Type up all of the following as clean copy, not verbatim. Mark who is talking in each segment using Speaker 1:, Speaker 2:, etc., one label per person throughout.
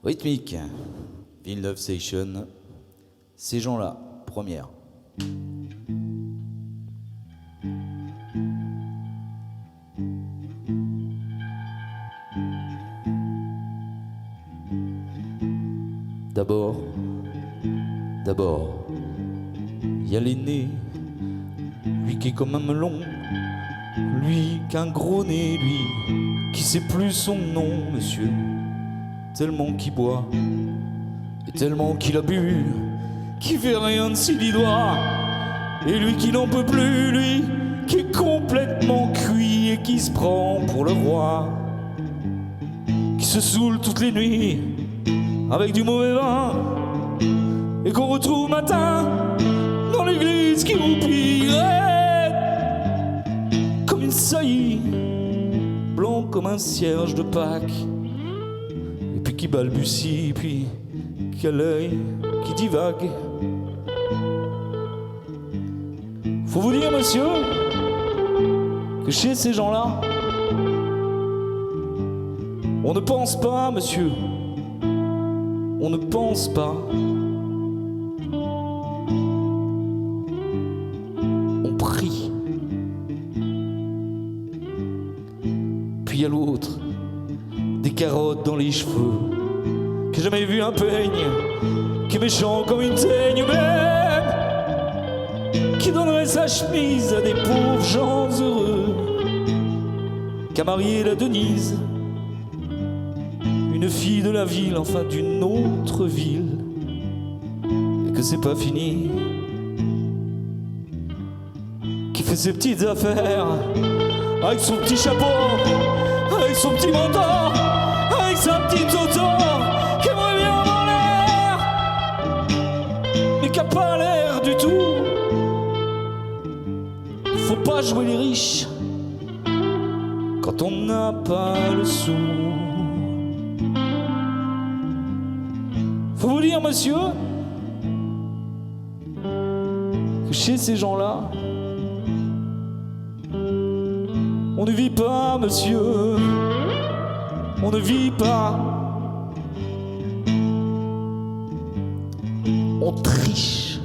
Speaker 1: Rythmique, Villeneuve Station, ces gens-là, première. D'abord, il y a l'aîné, lui qui est comme un melon, lui qui a un gros nez, lui qui sait plus son nom, monsieur, tellement qu'il boit, et tellement qu'il a bu, qui fait rien de s'il y doit, et lui qui n'en peut plus, lui qui est complètement cuit et qui se prend pour le roi, qui se saoule toutes les nuits avec du mauvais vin, et qu'on retrouve matin dans l'église qui roupille comme une saillie, blanc comme un cierge de Pâques, et puis qui balbutie, puis qui a l'œil qui divague. Faut vous dire, monsieur, que chez ces gens-là, on ne pense pas, monsieur, on ne pense pas. On prie. Puis il y a l'autre, des carottes dans les cheveux, qui n'a jamais vu un peigne, qui est méchant comme une teigne, même, qui donnerait sa chemise à des pauvres gens heureux, qu'a marié la Denise, une fille de la ville, enfin d'une autre ville, et que c'est pas fini, qui fait ses petites affaires, avec son petit chapeau, avec son petit manteau, avec sa petite auto, qui aimerait bien avoir l'air, mais qui a pas l'air du tout. Faut pas jouer les riches quand on n'a pas le sou. Faut vous dire, monsieur, que chez ces gens-là, on ne vit pas, monsieur, on ne vit pas, on triche.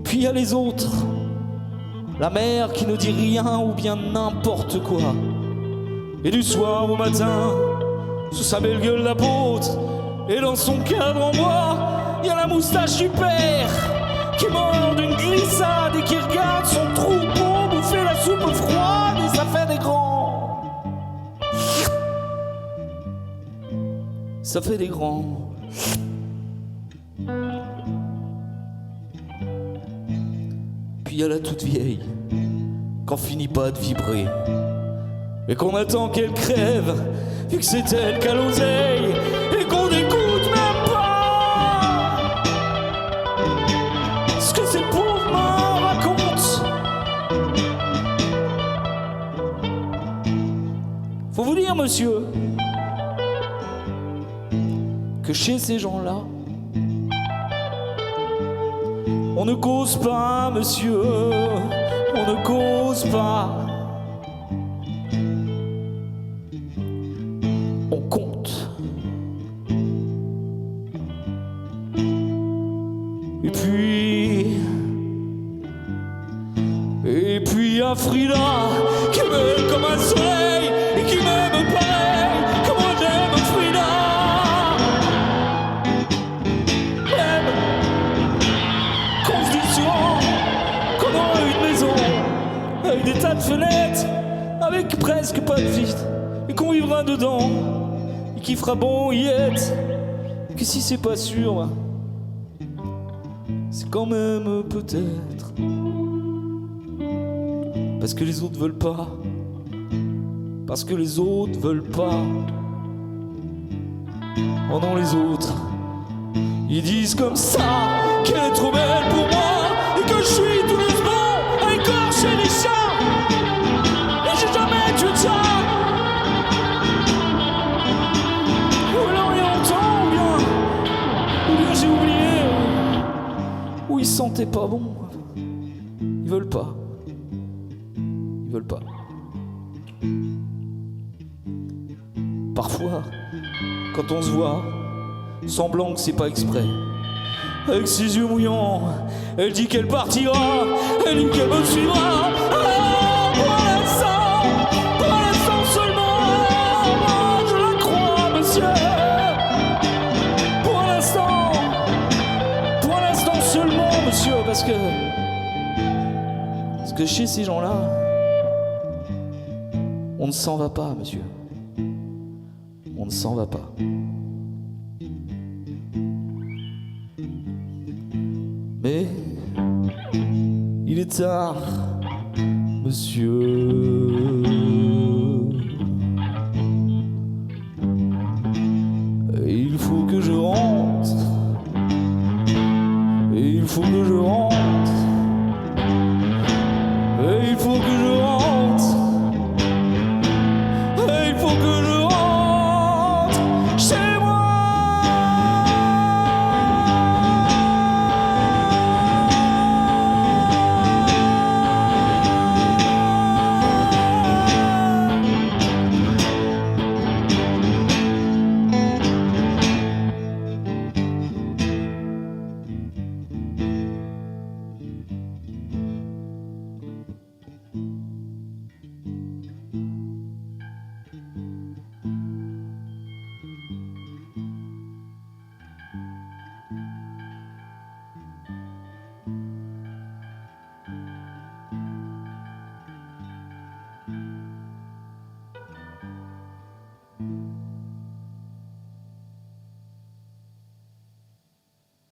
Speaker 1: Puis il y a les autres, la mère qui ne dit rien ou bien n'importe quoi, et du soir au matin, sous sa belle gueule d'apôtre, et dans son cadre en bois, il y a la moustache du père qui mord d'une glissade et qui regarde son troupeau bouffer la soupe froide, et ça fait des grands. Ça fait des grands. Puis il y a la toute vieille qu'on finit pas de vibrer et qu'on attend qu'elle crève, vu que c'est elle qui a l'oseille, et qu'on n'écoute même pas ce que ces pauvres mains racontent. Faut vous dire, monsieur, que chez ces gens-là, on ne cause pas, monsieur, on ne cause pas. On compte. Et puis y a Frida qui m'aime comme un soleil et qui m'aime pareil comme moi j'aime Frida. Même qu'on se dit souvent qu'on aura une maison avec des tas de fenêtres, avec presque pas de vitres, et qu'on vivra dedans, et qui fera bon y être, que si c'est pas sûr, c'est quand même peut-être parce que les autres veulent pas, parce que les autres veulent pas. Oh non, les autres, ils disent comme ça qu'elle est trop belle pour moi et que je suis tout doucement à écorcher les chats, et j'ai jamais tué de ça. Ou bien j'ai oublié, ou ils sentaient pas bon. Ils veulent pas. Ils veulent pas. Parfois, quand on se voit, semblant que c'est pas exprès, avec ses yeux mouillants, elle dit qu'elle partira, elle dit qu'elle me suivra. Ah, pour l'instant seulement, je la crois, monsieur. Pour l'instant seulement, monsieur, parce que chez ces gens-là, on ne s'en va pas, monsieur. On ne s'en va pas. Mais il est tard, monsieur. Et il faut que je rentre. Et il faut que je rentre. Et il faut que je rentre. Et il faut que je